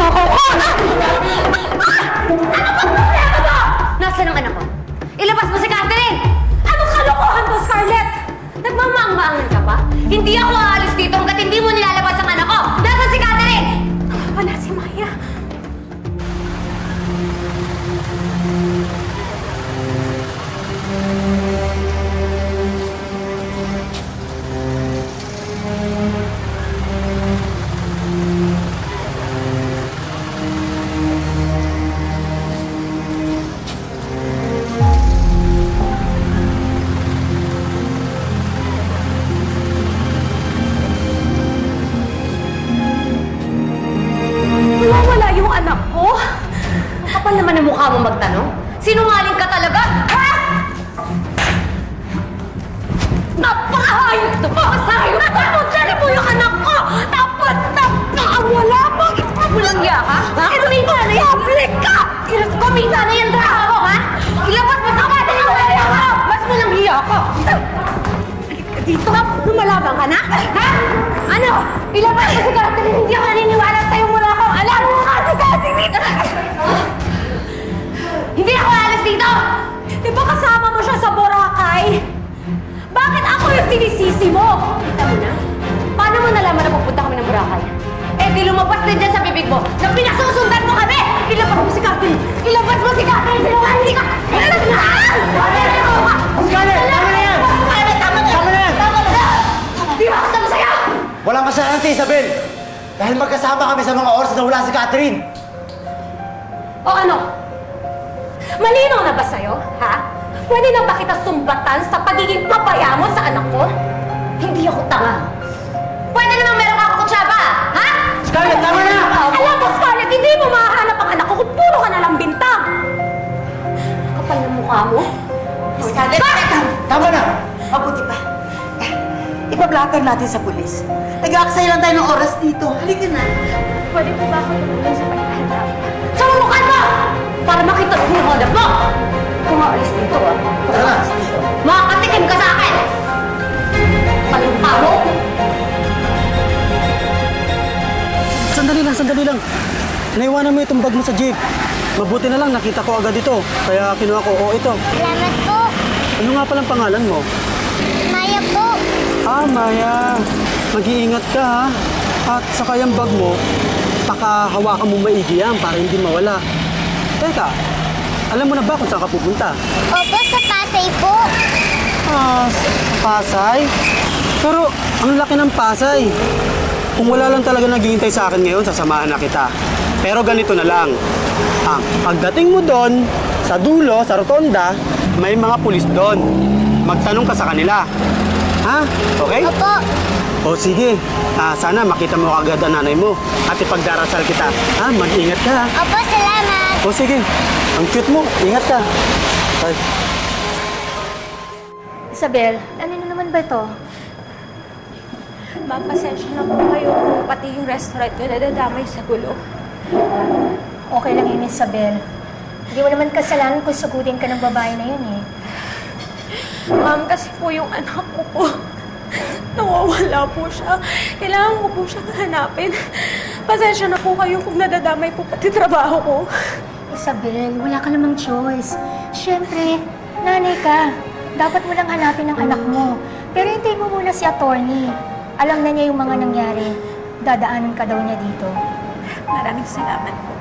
Magnanakaw ka! Ano ba problema mo? Nasaan ang anak ko? Ilabas mo si Catherine! Anong kalokohan mo, Scarlett? Nagmamaang-maangan ka pa? Hindi ako aalis dito hanggat hindi mo nilalabas ang anak ko! Nasaan si Catherine? Wala si Maya. Wala yung anak ko? Ang kapal naman ang mukha mo magtanong. Sinungaling ka talaga? Ha? Napakahayop to! Napakahayop! Napakahayop mo yung anak ko! Tapos napakawala mo! Walang iya ka? Ha? Kumita na yan! Public ka! Kumita na yan drama mo, ha? Ilabas mo sa kapatid mo! Mas walang iya ka! Dito, lumalaban ka na? Ha? Ano? Ilabas mo si Catherine, hindi ako naniniwala sa'yo mula akong alam mo ka si Catherine! Hindi ako alas dito! Di ba kasama mo siya sa Boracay? Bakit ako yung sinisisi mo? Kita mo na? Paano mo nalaman na pupunta kami ng Boracay? Eh di lumabas din dyan sa bibig mo na pinasusundan mo kami! Ilabas mo si Catherine! Ilabas mo si Catherine! Sinungaling ka! Ilabas na! Scarlett! Tama na yan! Tama na yan! Di ba kasama sa'yo? Walang kasalanan si Isabel! Dahil magkasama kami sa mga oras na wala si Catherine! O ano? Malinaw na ba sa'yo, ha? Pwede na ba kita sumbatan sa pagiging papaya mo sa anak ko? Hindi ako tanga. Pwede naman meron ka kutsaba, ha? Scarlett, tama na! Alam mo, Scarlett, hindi mo mahahanap ang anak ko kung puro ka na lang bintang. Kapal ng mukha mo. Scarlett! Tama na! Mabuti pa. Ipa-blatter natin sa pulis. Nag-aaksaya lang tayo ng oras dito. Halika na. Pwede po ba ako tumulong sa pagkahanap? Sa mukha mo! Para makita ko yung hanap mo! Kung aalis dito, ah. Tara na! Makakatikim ka sa akin! Palumpa mo! Sandali lang. Naiwanan mo itong bag mo sa jeep. Mabuti na lang, nakita ko agad ito. Kaya kinuha ko, ito. Salamat po. Ano nga palang pangalan mo? Maya po. Ah, Maya. Mag-iingat ka, ha? At saka yung bag mo, pakahawakan mo maigi yan para hindi mawala. Teka, alam mo na ba kung saan ka pupunta? Opo, sa Pasay po. Ah, Pasay? Pero ang laki ng Pasay. Kung wala lang talaga naghihintay sa akin ngayon, sasamahan na kita. Pero ganito na lang. Pagdating mo doon, sa dulo, sa rotonda, may mga pulis doon. Magtanong ka sa kanila. Ha? Okay? Opo. O sige, sana makita mo agad ang nanay mo at ipagdarasal kita. Ha? Mag-ingat ka. Opo, salamat. O sige, ang cute mo. Ingat ka. Bye. Isabel, ano na naman ba ito? Ma'am, pasensya na po kayo kung pati yung restaurant ko nadadamay sa gulo. Okay lang yun, Isabel. Hindi mo naman kasalanan kung sagutin ka ng babae na yun, eh. Ma'am, kasi po yung anak ko po, nawawala po siya. Kailangan ko po siyang hanapin. Pasensya na po kayo kung nadadamay po pati trabaho ko. Isabel, wala ka namang choice. Siyempre, nanay ka. Dapat mo lang hanapin ang anak mo. Pero hintayin mo muna si attorney. Alam na niya yung mga nangyari. Dadaanan ka daw niya dito. Maraming salamat po.